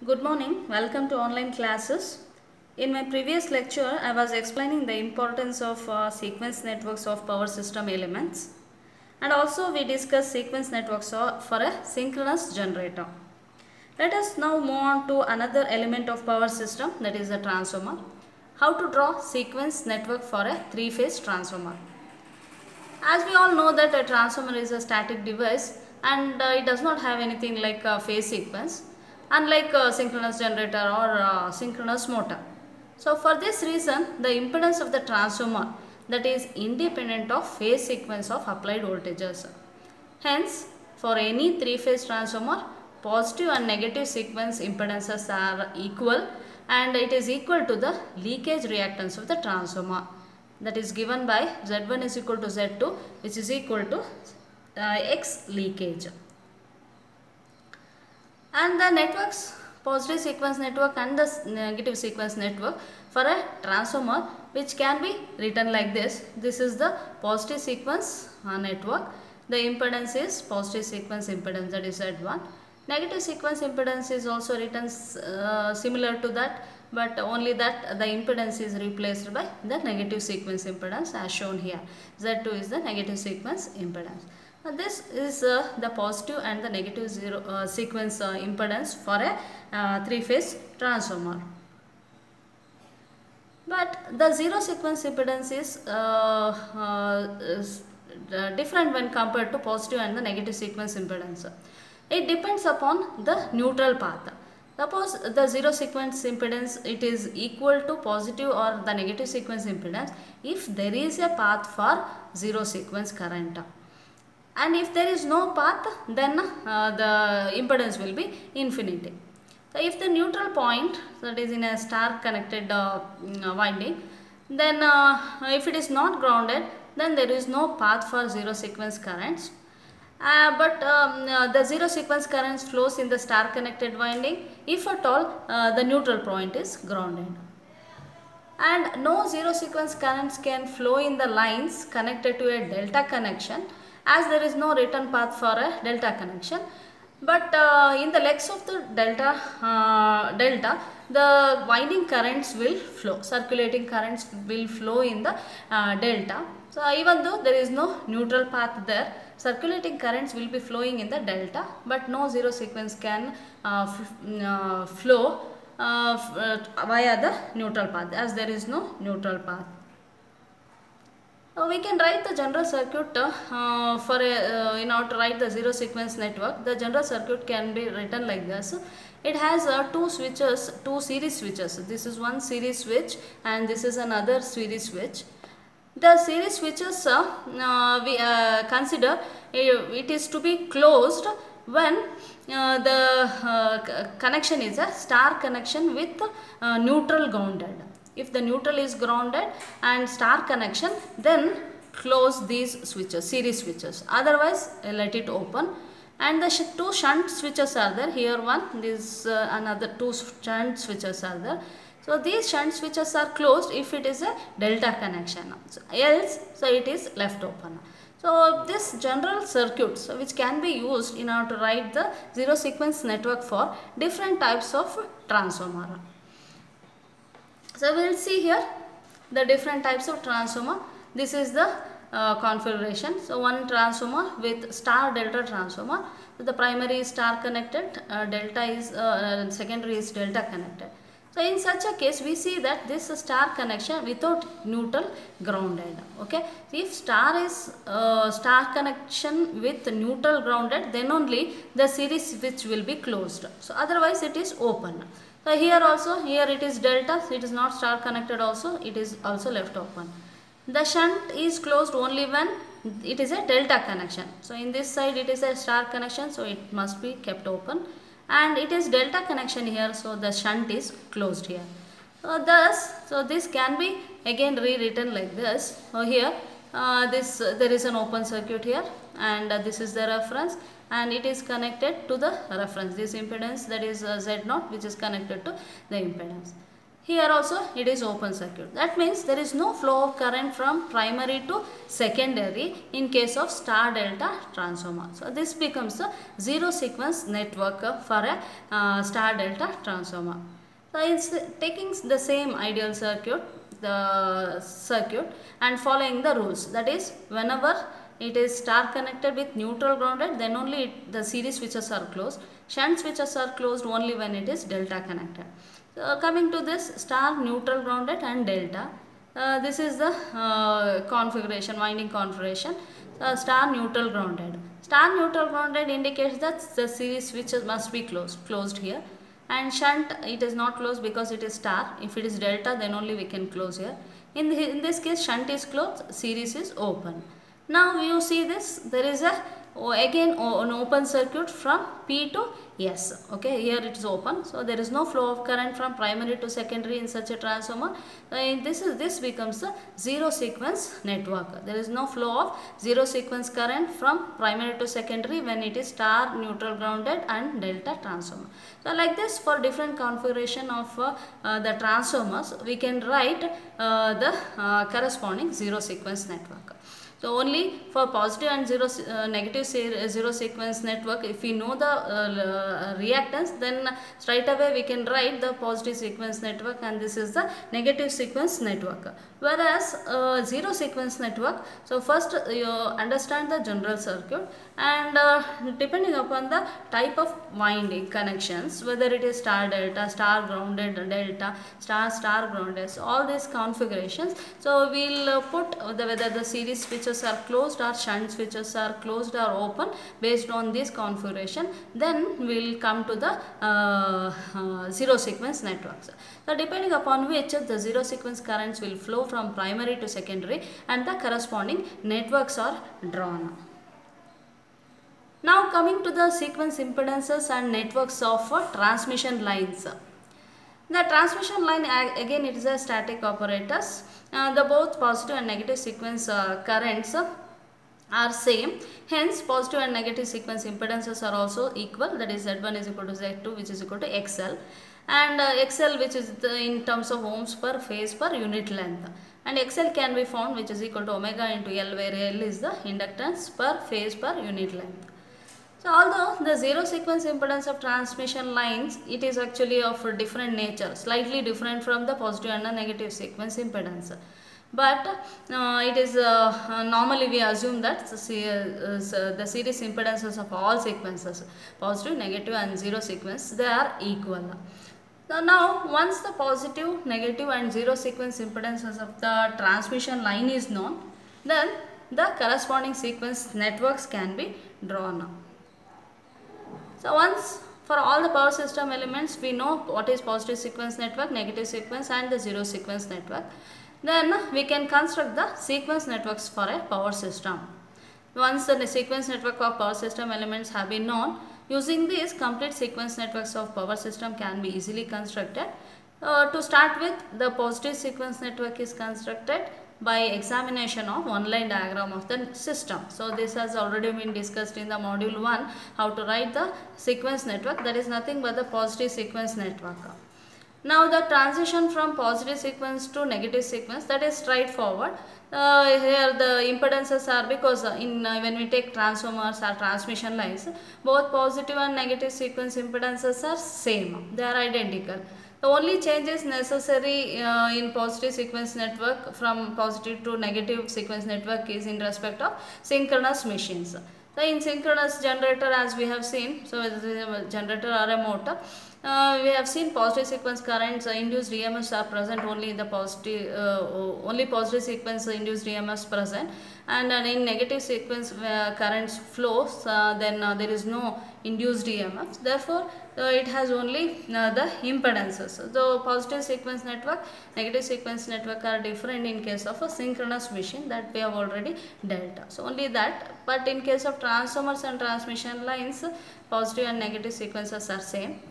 Good morning, welcome to online classes. In my previous lecture, I was explaining the importance of sequence networks of power system elements, and also we discussed sequence networks for a synchronous generator. Let us now move on to another element of power system, that is a transformer. How to draw sequence network for a three-phase transformer. As we all know that a transformer is a static device and it does not have anything like a phase sequence, unlike a synchronous generator or a synchronous motor. So for this reason, the impedance of the transformer that is independent of phase sequence of applied voltages. Hence, for any three-phase transformer, positive and negative sequence impedances are equal and it is equal to the leakage reactance of the transformer. That is given by Z1 is equal to Z2, which is equal to X leakage. And the networks, positive sequence network and the negative sequence network for a transformer, which can be written like this. This is the positive sequence network. The impedance is positive sequence impedance, that is Z1. Negative sequence impedance is also written similar to that, but only that the impedance is replaced by the negative sequence impedance as shown here. Z2 is the negative sequence impedance. Now this is the positive and the negative sequence impedance for a three-phase transformer. But the zero sequence impedance is different when compared to positive and the negative sequence impedance. It depends upon the neutral path. Suppose the zero sequence impedance it is equal to positive or the negative sequence impedance if there is a path for zero sequence current. And if there is no path, then the impedance will be infinity. So if the neutral point, that is in a star connected winding, then if it is not grounded, then there is no path for zero sequence currents. But the zero sequence currents flows in the star connected winding if at all the neutral point is grounded. And no zero sequence currents can flow in the lines connected to a delta connection, as there is no written path for a delta connection. But in the legs of the delta, the winding currents will flow, circulating currents will flow in the delta. So even though there is no neutral path there, circulating currents will be flowing in the delta, but no zero sequence can flow via the neutral path, as there is no neutral path. We can write the general circuit in order to write the zero sequence network. The general circuit can be written like this. It has two switches, two series switches. This is one series switch and this is another series switch. The series switches we consider it is to be closed when the connection is a star connection with neutral grounded. If the neutral is grounded and star connection, then close these switches, series switches. Otherwise, let it open. And the two shunt switches are there. Here one, this another two shunt switches are there. So these shunt switches are closed if it is a delta connection. So else, so it is left open. So this general circuits which can be used in order to write the zero sequence network for different types of transformer. So we will see here the different types of transformer. This is the configuration. So one transformer with star delta transformer. So the primary is star connected, delta is secondary is delta connected. So in such a case, we see that this star connection without neutral grounded. Okay, if star is star connection with neutral grounded, then only the series switch will be closed. So otherwise it is open. So here also, here it is delta, it is not star connected also, it is also left open. The shunt is closed only when it is a delta connection. So in this side it is a star connection, so it must be kept open. And it is delta connection here, so the shunt is closed here. So thus, so this can be again rewritten like this. So here there is an open circuit here and this is the reference and it is connected to the reference. This impedance, that is Z0, which is connected to the impedance. Here also it is open circuit. That means there is no flow of current from primary to secondary in case of star delta transformer. So this becomes a zero sequence network for a star delta transformer. So it's taking the same ideal circuit, and following the rules. That is, whenever it is star connected with neutral grounded, then only the series switches are closed. Shunt switches are closed only when it is delta connected. Coming to this star, neutral grounded and delta, this is the configuration, winding configuration. Star, neutral grounded. Star, neutral grounded indicates that the series switches must be closed here, and shunt, it is not closed because it is star. If it is delta, then only we can close here. In this case, shunt is closed, series is open. Now you see this, there is again an open circuit from P to S. Okay, here it is open, so there is no flow of current from primary to secondary in such a transformer. This becomes a zero sequence network. There is no flow of zero sequence current from primary to secondary when it is star, neutral grounded and delta transformer. So like this, for different configuration of the transformers, we can write the corresponding zero sequence network. So only for positive and negative zero sequence network, if we know the reactance, then straight away we can write the positive sequence network, and this is the negative sequence network. Whereas zero sequence network, so first you understand the general circuit, and depending upon the type of winding connections, whether it is star delta, star grounded delta, star grounded, so all these configurations. So we will put whether the series switches are closed or shunt switches are closed or open based on this configuration. Then we will come to the zero sequence networks. So depending upon which the zero sequence currents will flow from primary to secondary, and the corresponding networks are drawn. Now coming to the sequence impedances and networks of transmission lines. The transmission line, again it is a static apparatus. The both positive and negative sequence currents are same. Hence positive and negative sequence impedances are also equal. That is Z1 is equal to Z2, which is equal to XL. And XL, which is in terms of ohms per phase per unit length. And XL can be found, which is equal to omega into L, where L is the inductance per phase per unit length. So although the zero sequence impedance of transmission lines, it is actually of a different nature, slightly different from the positive and the negative sequence impedance. But it is normally we assume that the series impedances of all sequences, positive, negative and zero sequence, they are equal. So now once the positive, negative and zero sequence impedances of the transmission line is known, then the corresponding sequence networks can be drawn. So once for all the power system elements, we know what is positive sequence network, negative sequence and the zero sequence network. Then we can construct the sequence networks for a power system. Once the sequence network of power system elements have been known, using these complete sequence networks of power system can be easily constructed. To start with, the positive sequence network is constructed by examination of one line diagram of the system. So this has already been discussed in the module 1, how to write the sequence network, that is nothing but the positive sequence network. Now the transition from positive sequence to negative sequence, that is straightforward. Here the impedances are, because when we take transformers or transmission lines, both positive and negative sequence impedances are same, they are identical. The only change is necessary in positive sequence network from positive to negative sequence network is in respect of synchronous machines. So in synchronous generator, as we have seen, so it is a generator or a motor, we have seen positive sequence currents induced EMFs are present only in the positive, only positive sequence induced EMFs present, and in negative sequence currents flows, then there is no induced EMFs. Therefore, it has only the impedances. So positive sequence network, negative sequence network are different in case of a synchronous machine, that we have already dealt. So only that. But in case of transformers and transmission lines, positive and negative sequences are same.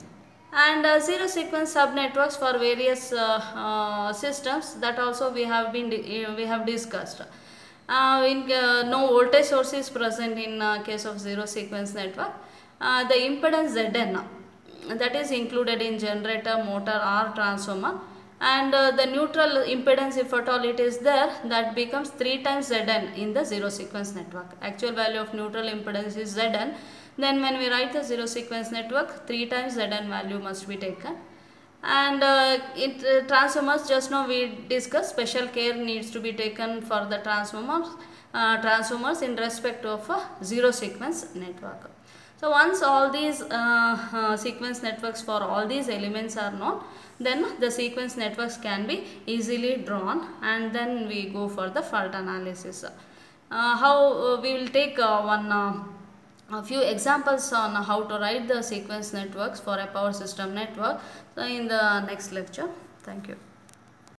And zero sequence subnetworks for various systems, that also we have discussed. No voltage source is present in case of zero sequence network. The impedance Zn, that is included in generator, motor or transformer, and the neutral impedance, if at all it is there, that becomes 3 times Zn in the zero sequence network. Actual value of neutral impedance is Zn. Then when we write the zero sequence network, 3 times Zn value must be taken. And transformers, just now we discussed, special care needs to be taken for the transformers in respect of a zero sequence network. So once all these sequence networks for all these elements are known, then the sequence networks can be easily drawn, and then we go for the fault analysis. How we will take a few examples on how to write the sequence networks for a power system network in the next lecture. Thank you.